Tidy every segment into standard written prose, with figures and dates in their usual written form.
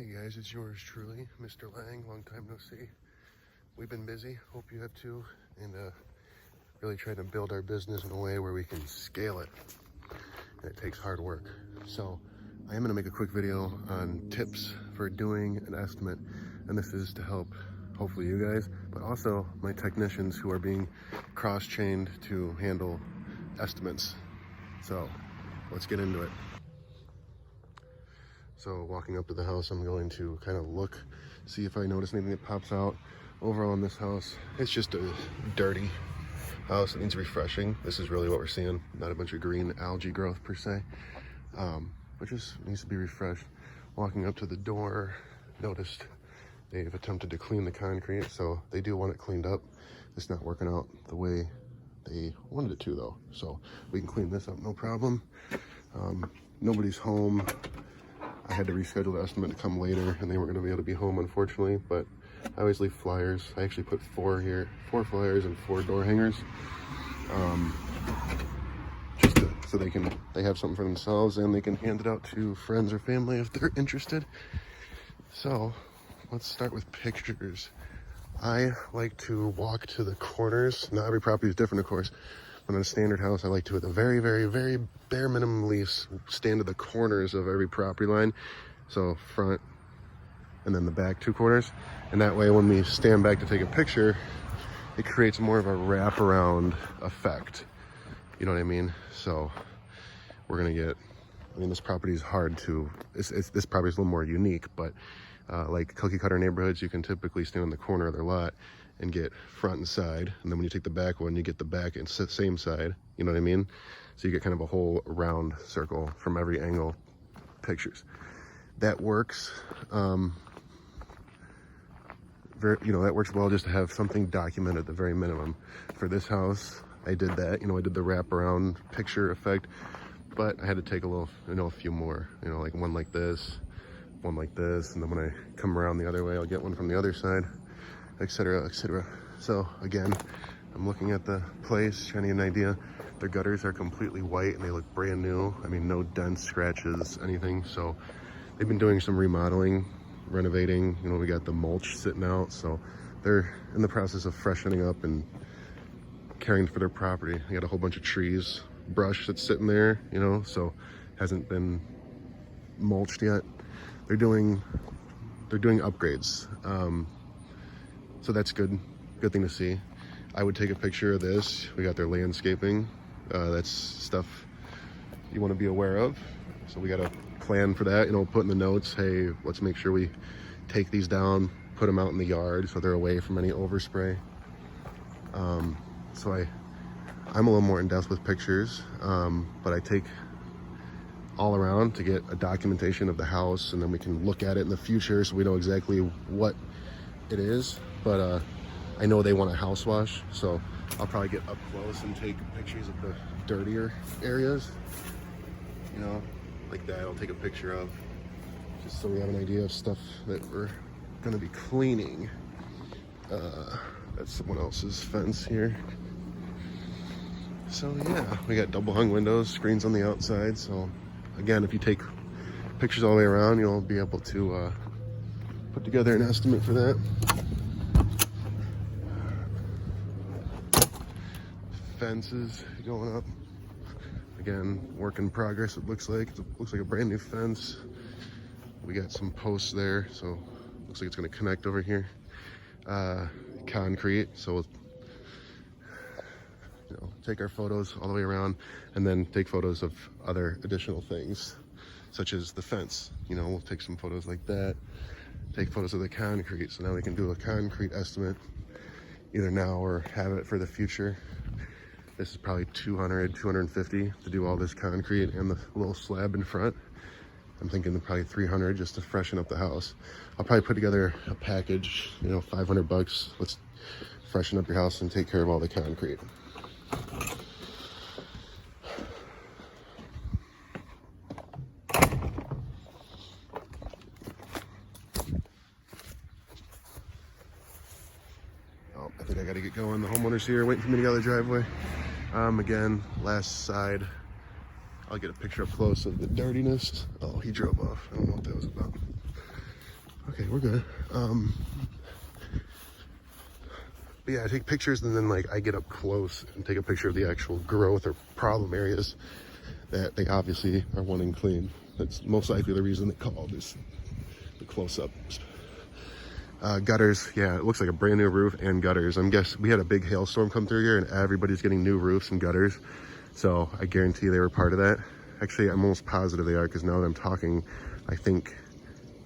Hey guys, it's yours truly, Mr. Lang. Long time no see. We've been busy, hope you have too, and really trying to build our business in a way where we can scale it. And it takes hard work. So I am going to make a quick video on tips for doing an estimate, and this is to help hopefully you guys, but also my technicians who are being cross-trained to handle estimates. So let's get into it. So walking up to the house, I'm going to kind of look, see if I notice anything that pops out. Overall in this house, it's just a dirty house. It needs refreshing. This is really what we're seeing. Not a bunch of green algae growth per se, but just needs to be refreshed. Walking up to the door, noticed they've attempted to clean the concrete, so they do want it cleaned up. It's not working out the way they wanted it to though, so we can clean this up, no problem. Nobody's home. I had to reschedule the estimate to come later, and they weren't going to be able to be home, unfortunately, but I always leave flyers. I actually put 4 flyers and 4 door hangers, so they have something for themselves, and they can hand it out to friends or family if they're interested. So let's start with pictures. I like to walk to the corners. Now every property is different, of course. But in a standard house, I like to, at the very, very, very bare minimum least, stand at the corners of every property line. So front and then the back 2 corners. And that way when we stand back to take a picture, it creates more of a wraparound effect. You know what I mean? So we're gonna get, I mean, this property is hard to, this property is a little more unique, but like cookie cutter neighborhoods, you can typically stand on the corner of their lot and get front and side, and then when you take the back one, you get the back and same side. You know what I mean? So you get kind of a whole round circle from every angle pictures. That works. That works well just to have something documented at the very minimum. For this house, I did that. I did the wraparound picture effect, but I had to take a little, a few more. Like one like this, one like this, and then when I come around the other way, I'll get one from the other side, etc., etc. So again, I'm looking at the place, trying to get an idea. Their gutters are completely white and they look brand new. I mean, no dents, scratches, anything. So they've been doing some remodeling, renovating. We got the mulch sitting out, so they're in the process of freshening up and caring for their property. They got a whole bunch of trees, brush that's sitting there, so hasn't been mulched yet. They're doing upgrades. So that's good thing to see. I would take a picture of this. We got their landscaping. That's stuff you want to be aware of. So we got a plan for that, put in the notes, hey, let's make sure we take these down, put them out in the yard so they're away from any overspray. So I'm a little more in depth with pictures, but I take all around to get a documentation of the house, and then we can look at it in the future so we know exactly what it is. But I know they want a house wash, so I'll probably get up close and take pictures of the dirtier areas, like that. I'll take a picture of, just so we have an idea of stuff that we're gonna be cleaning. That's someone else's fence here. So yeah, we got double hung windows, screens on the outside. So again, if you take pictures all the way around, you'll be able to put together an estimate for that. Fences going up. Again, work in progress, it looks like. It looks like a brand new fence. We got some posts there, so looks like it's gonna connect over here. Concrete, so take our photos all the way around and then take photos of other additional things, such as the fence. We'll take some photos like that, take photos of the concrete, so now we can do a concrete estimate either now or have it for the future. This is probably $200, $250 to do all this concrete and the little slab in front. I'm thinking probably $300 just to freshen up the house. I'll probably put together a package, $500. Let's freshen up your house and take care of all the concrete. Oh, I think I gotta get going. The homeowner's here waiting for me to get out of the driveway. Again, last side, I'll get a picture up close of the dirtiness. Oh, he drove off. I don't know what that was about. Okay, we're good. But yeah, I take pictures and then like I get up close and take a picture of the actual growth or problem areas that they obviously are wanting clean. That's most likely the reason they called, is the close-ups. Gutters, yeah, it looks like a brand new roof and gutters. I'm guessing we had a big hailstorm come through here and everybody's getting new roofs and gutters. So I guarantee they were part of that. Actually, I'm almost positive they are, because now that I'm talking, I think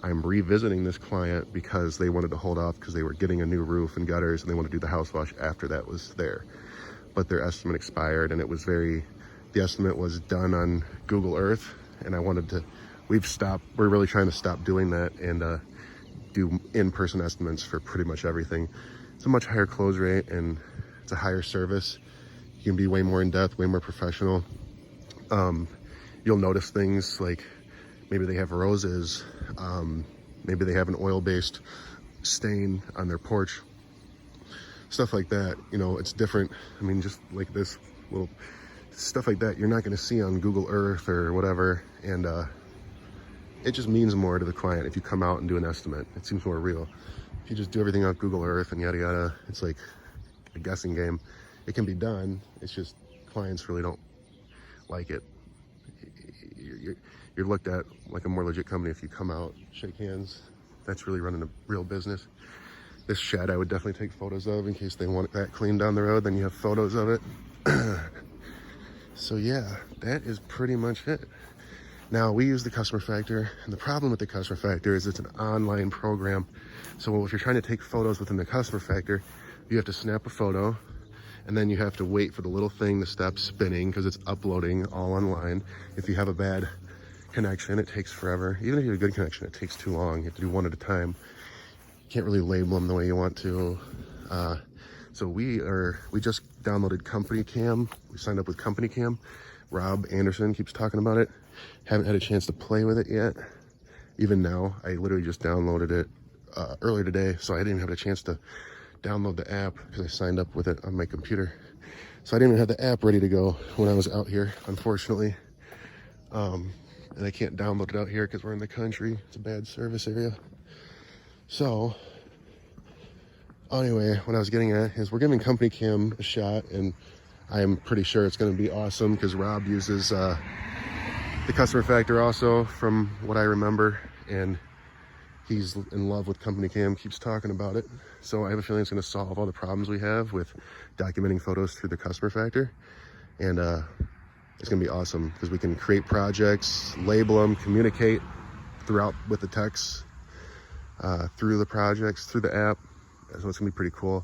I'm revisiting this client because they wanted to hold off because they were getting a new roof and gutters and they want to do the house wash after that was there. But their estimate expired, and it was the estimate was done on Google Earth, and we're really trying to stop doing that and do in-person estimates for pretty much everything. It's a much higher close rate and it's a higher service. You can be way more in-depth, way more professional. You'll notice things like maybe they have roses, maybe they have an oil-based stain on their porch, stuff like that. You know, it's different. I mean, just like this little stuff like that, you're not going to see on Google Earth or whatever, and it just means more to the client if you come out and do an estimate. It seems more real. If you just do everything on Google Earth and yada yada, it's like a guessing game. It can be done, it's just clients really don't like it. You're looked at like a more legit company if you come out, shake hands. That's really running a real business. This shed I would definitely take photos of in case they want that cleaned down the road, then you have photos of it. So yeah, that is pretty much it. Now, we use the Customer Factor, and the problem with the Customer Factor is it's an online program. So if you're trying to take photos within the Customer Factor, you have to snap a photo, and then you have to wait for the little thing to stop spinning because it's uploading all online. If you have a bad connection, it takes forever. Even if you have a good connection, it takes too long. You have to do one at a time. You can't really label them the way you want to. So we just downloaded Company Cam. We signed up with Company Cam. Rob Anderson keeps talking about it. Haven't had a chance to play with it yet. Even now, I literally just downloaded it earlier today, so I didn't even have a chance to download the app because I signed up with it on my computer. So I didn't even have the app ready to go when I was out here, unfortunately. And I can't download it out here because we're in the country. It's a bad service area. So anyway, what I was getting at is we're giving Company Cam a shot, and I'm pretty sure it's going to be awesome because Rob uses the Customer Factor also, from what I remember, and he's in love with Company Cam, keeps talking about it. So I have a feeling it's going to solve all the problems we have with documenting photos through the Customer Factor, and it's going to be awesome because we can create projects, label them, communicate throughout with the text, through the projects, through the app. So it's going to be pretty cool.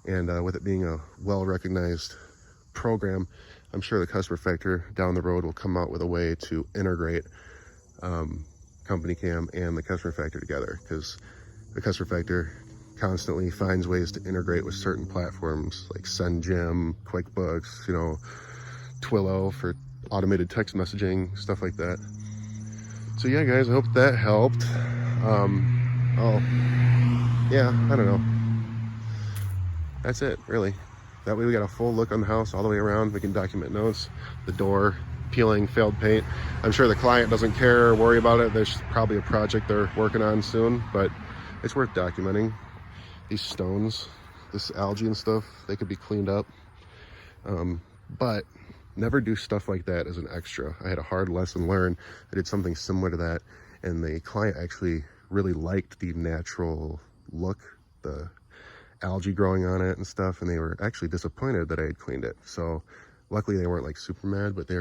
And with it being a well-recognized program, I'm sure the Customer Factor down the road will come out with a way to integrate Company Cam and the Customer Factor together, because the Customer Factor constantly finds ways to integrate with certain platforms like SendJim, QuickBooks, Twilio for automated text messaging, stuff like that. So yeah, guys, I hope that helped. Yeah, I don't know. That's it, really. That way we got a full look on the house all the way around. We can document notes, the door, peeling, failed paint. I'm sure the client doesn't care or worry about it. There's probably a project they're working on soon, but it's worth documenting. These stones, this algae and stuff, they could be cleaned up. But never do stuff like that as an extra. I had a hard lesson learned. I did something similar to that, and the client actually really liked the natural look, the algae growing on it and stuff, and they were actually disappointed that I had cleaned it. So luckily they weren't like super mad, but they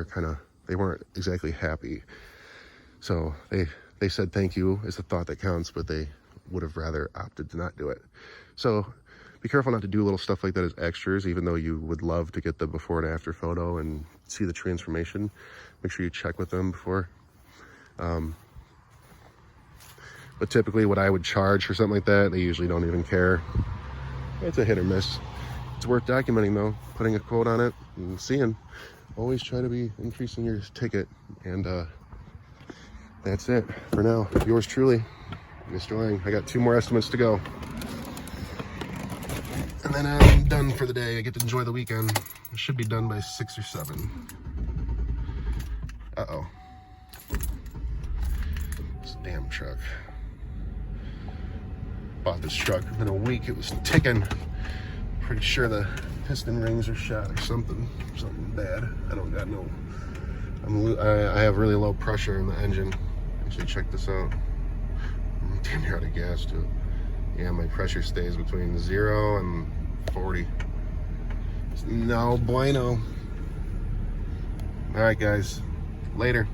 weren't exactly happy. So they said thank you is the thought that counts, but they would have rather opted to not do it. So be careful not to do little stuff like that as extras, even though you would love to get the before and after photo and see the transformation. Make sure you check with them before. But typically what I would charge for something like that, they usually don't even care. It's a hit or miss. It's worth documenting though, putting a quote on it and seeing. Always try to be increasing your ticket. And that's it for now. Yours truly, Mr. Lang. I got 2 more estimates to go. And then I'm done for the day. I get to enjoy the weekend. I should be done by 6 or 7. Uh-oh. This damn truck. bought this truck. In a week, it was ticking. Pretty sure the piston rings are shot or something bad. I don't got no. I have really low pressure in the engine. Actually, check this out. I'm damn near out of gas too. Yeah, my pressure stays between 0 and 40. No bueno. All right, guys. Later.